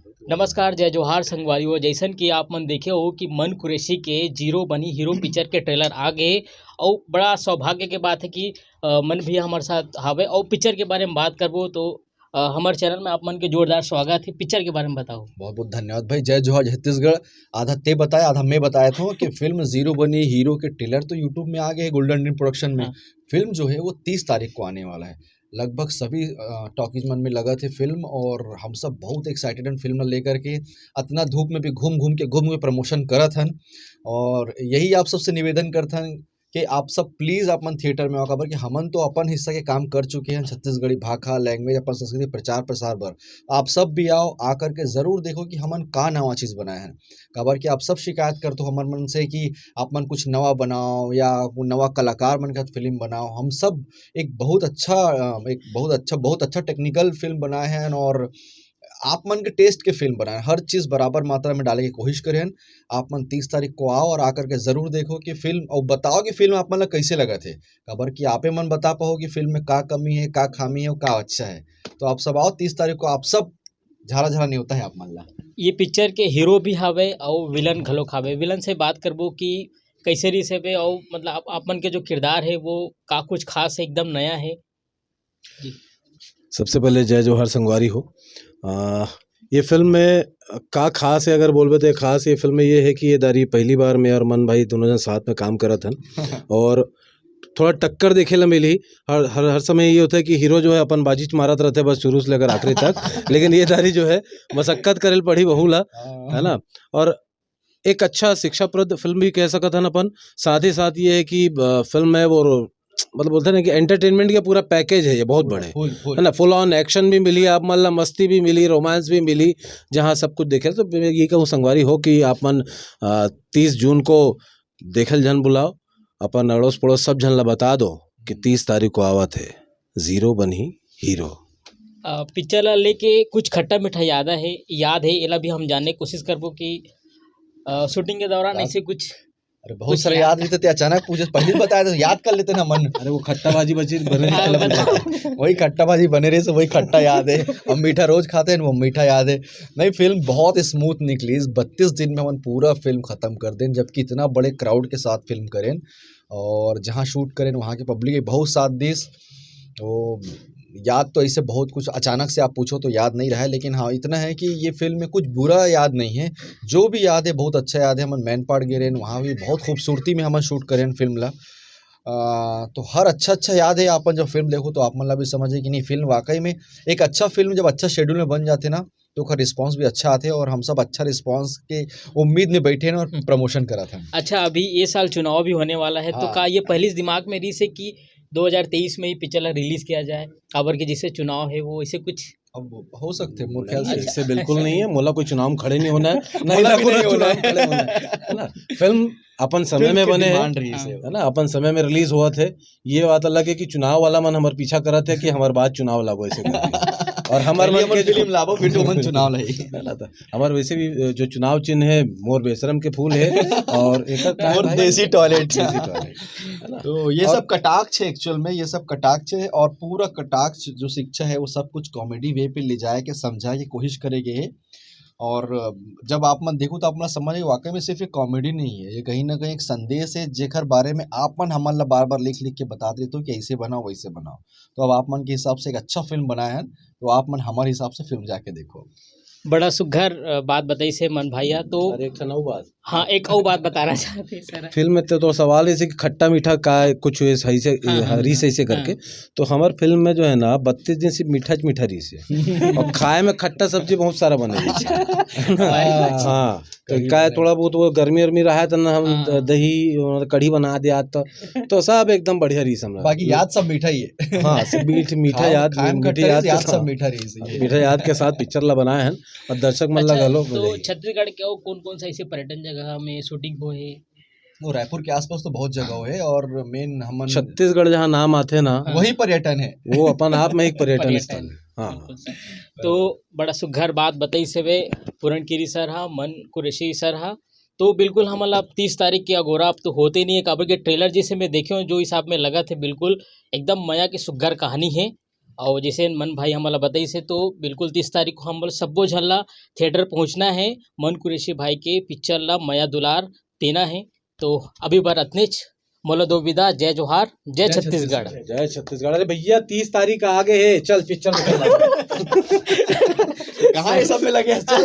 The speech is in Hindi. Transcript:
नमस्कार, जय जोहार संगवारियों। जैसन कि आप मन देखे हो कि मन कुरैशी के जीरो बनी हीरो पिक्चर के ट्रेलर आ गए और बड़ा सौभाग्य के बात है कि मन भी हमारे साथ हावे और पिक्चर के बारे में बात करबो तो हमारे चैनल में आप मन के जोरदार स्वागत है। पिक्चर के बारे में बताओ। बहुत बहुत धन्यवाद भाई। जय जोहार छत्तीसगढ़। आधा ते बताया आधा मैं बताया था कि फिल्म जीरो बनी हीरो के ट्रेलर तो यूट्यूब में आ गए हैं गोल्डन रिंग प्रोडक्शन में। हाँ। फिल्म जो है वो 30 तारीख को आने वाला है। लगभग सभी टॉकीज मन में लगा थे फिल्म और हम सब बहुत एक्साइटेड हैं फिल्म लेकर के। इतना धूप में भी घूम घूम के प्रमोशन करत हन और यही आप सबसे निवेदन करथन कि आप सब प्लीज़ अपन थिएटर में आओ काबर कि हमन तो अपन हिस्सा के काम कर चुके हैं छत्तीसगढ़ी भाषा लैंग्वेज अपन संस्कृति प्रचार प्रसार बर। आप सब भी आओ आकर के ज़रूर देखो कि हमन का नवा चीज़ बनाए हैं काबर कि आप सब शिकायत करते हो हमर मन से कि आप मन कुछ नवा बनाओ या वो नवा कलाकार मन का फिल्म बनाओ। हम सब बहुत अच्छा टेक्निकल फिल्म बनाए हैं और आप मन के टेस्ट के फिल्म बनाए हर चीज़ बराबर मात्रा में डाले की कोशिश करें। आप मन 30 तारीख को आओ और आकर के ज़रूर देखो कि फिल्म और बताओ कि फिल्म आप मन ला कैसे लगा थे काबर कि आपे मन बता पाओ कि फिल्म में का कमी है का खामी है और का अच्छा है। तो आप सब आओ 30 तारीख को आप सब झारा झारा न्योता है आप मन ला। ये पिक्चर के हीरो भी हावे और विलन घलोक हावे। विलन से बात करबो कि कैसे रही से और मतलब आप मन के जो किरदार है वो का कुछ खास है, एकदम नया है जी। सबसे पहले जय जोहार संगवारी हो। ये फिल्म में का खास है अगर बोलबे तो खास ये फिल्म में ये है कि ये दारी पहली बार मैं और मन भाई दोनों जन साथ में काम करत हन और थोड़ा टक्कर देखे ला मिली। हर समय ये होता है कि हीरो जो है अपन बाजी मारत रहते बस शुरू से लेकर आखिरी तक लेकिन ये दारी जो है मशक्कत करे पड़ी बहु ला, है ना। और एक अच्छा शिक्षाप्रद फिल्म भी कह सकत हन अपन। साथ ही साथ ये है कि फिल्म है वो मतलब बोलते हैं ना कि एंटरटेनमेंट का पूरा पैकेज है ये बहुत बड़े, है ना। फुल ऑन एक्शन भी मिली आप मन ला, मस्ती भी मिली, रोमांस भी मिली, जहाँ सब कुछ देखे। तो ये कहूँ संगवारी हो कि आप मन 30 जून को देखल जन बुलाओ, अपन अड़ोस पड़ोस सब जन ला बता दो कि 30 तारीख को आवत है जीरो बनी हीरो। पिक्चर ला लेके कुछ खट्टा मीठा याद है एला भी हम जानने की कोशिश करबो कि शूटिंग के दौरान ऐसे कुछ अरे बहुत सारे याद रहते थे अचानक पूछे पहले बताया तो याद कर लेते ना मन। अरे वो खट्टाबाजी बची बने वही खट्टाबाजी बने रही से वही खट्टा याद है। हम मीठा रोज खाते हैं वो मीठा याद है। नहीं फिल्म बहुत स्मूथ निकली। 32 दिन में हम पूरा फिल्म खत्म कर दें जबकि इतना बड़े क्राउड के साथ फिल्म करें और जहाँ शूट करें वहाँ की पब्लिक बहुत साथ दी। तो याद तो ऐसे बहुत कुछ अचानक से आप पूछो तो याद नहीं रहा है लेकिन हाँ इतना है कि ये फिल्म में कुछ बुरा याद नहीं है। जो भी याद है बहुत अच्छा याद है। हम मैन पार्ट गिरे वहाँ भी बहुत खूबसूरती में हम शूट करें फिल्म ला। तो हर अच्छा याद है। आप जब फिल्म देखो तो आप मन ला भी समझे कि नहीं फिल्म वाकई में एक अच्छा फिल्म जब अच्छा शेड्यूल में बन जाते ना तो उसका रिस्पांस भी अच्छा आते और हम सब अच्छा रिस्पांस के उम्मीद में बैठे हैं और प्रमोशन करा था। अच्छा, अभी ये साल चुनाव भी होने वाला है। हाँ। तो का ये पहले दिमाग में रही से कि 2023 में ही पिक्चर रिलीज किया जाए काबर के जिससे चुनाव है वो ऐसे कुछ अब हो सकते हैं मेरे ख्याल से इससे बिल्कुल नहीं है। मोला कोई चुनाव में खड़े नहीं होना है, नहीं ना कोई चुनाव में खड़े होना है ना। फिल्म अपन समय में बने है ना, अपन समय में रिलीज हुआ थे। ये बात अलग है कि चुनाव वाला मन हमारे पीछा करत है कि हमारे बाद चुनाव लागो ऐसे और हमारे मन के फिल्म लाभो फिर तो मन चुनाव नहीं हमारे वैसे भी जो चुनाव चिन्ह है मोर बेशरम के फूल है और एक देसी टॉयलेट। तो ये सब कटाक्ष है एक्चुअल में, ये सब कटाक्ष है और पूरा कटाक्ष जो शिक्षा है वो सब कुछ कॉमेडी वे पे ले जाए के समझाए की कोशिश करेंगे। और जब आप मन देखो तो अपना समझ वाकई में सिर्फ एक कॉमेडी नहीं है, ये कहीं ना कहीं एक संदेश है जेकर बारे में आप मन हमन ला बार बार लिख के बता देते हो कि ऐसे बनाओ वैसे बनाओ। तो अब आप मन के हिसाब से एक अच्छा फिल्म बनाए हैं तो आप मन हमारे हिसाब से फिल्म जाके देखो। बड़ा सुघर बात बताई से मन भैया। तो एक नौ बात, हाँ एक और बात बताना चाहते हैं सर। फिल्म में तो सवाल है कि खट्टा मीठा का कुछ सही से हरी सही से करके तो हमारे फिल्म में जो है ना 32 दिन सिर्फ मीठा रीस है और खाए में खट्टा सब्जी बहुत सारा बने हाँ तो क्या थोड़ा बहुत वो गर्मी वर्मी रहा है तो ना हम दही कढ़ी बना दिया तो सब एकदम बढ़िया रीस हमारा। बाकी याद सब मीठा ही है। हाँ सब मीठा याद सब मीठा याद के साथ पिक्चर ला बनाए हैं और दर्शक मन लगा लो। तो छत्तीसगढ़ के कौन कौन सा ऐसे पर्यटन जगह में शूटिंग हो है? वो रायपुर के आसपास तो बहुत जगह है और मेन हम छत्तीसगढ़ जहाँ नाम आते ना वही पर्यटन है, वो अपन आप में एक पर्यटन स्थल है। हाँ तो बड़ा सुघर बात बताई से वे पूरणगिरी सर हा मन कुरैशी सर हा। तो बिल्कुल हम 30 तारीख की अगोरा अब तो होते नहीं है काबर के ट्रेलर जिसे मैं देखे जो हिसाब में लगा थे बिल्कुल एकदम मया की सुघर कहानी है और जैसे मन भाई हमारा बताई से तो बिल्कुल 30 तारीख को हम सबो झन ला थिएटर पहुंचना है। मन कुरैशी भाई के पिक्चर ला माया दुलार देना है। तो अभी बार अतनेच मोला दो विदा। जय जोहार, जय छत्तीसगढ़। जय छत्तीसगढ़। अरे भैया 30 तारीख आगे है, चल पिक्चर कहाँ ये सब में लगे हैं? चल।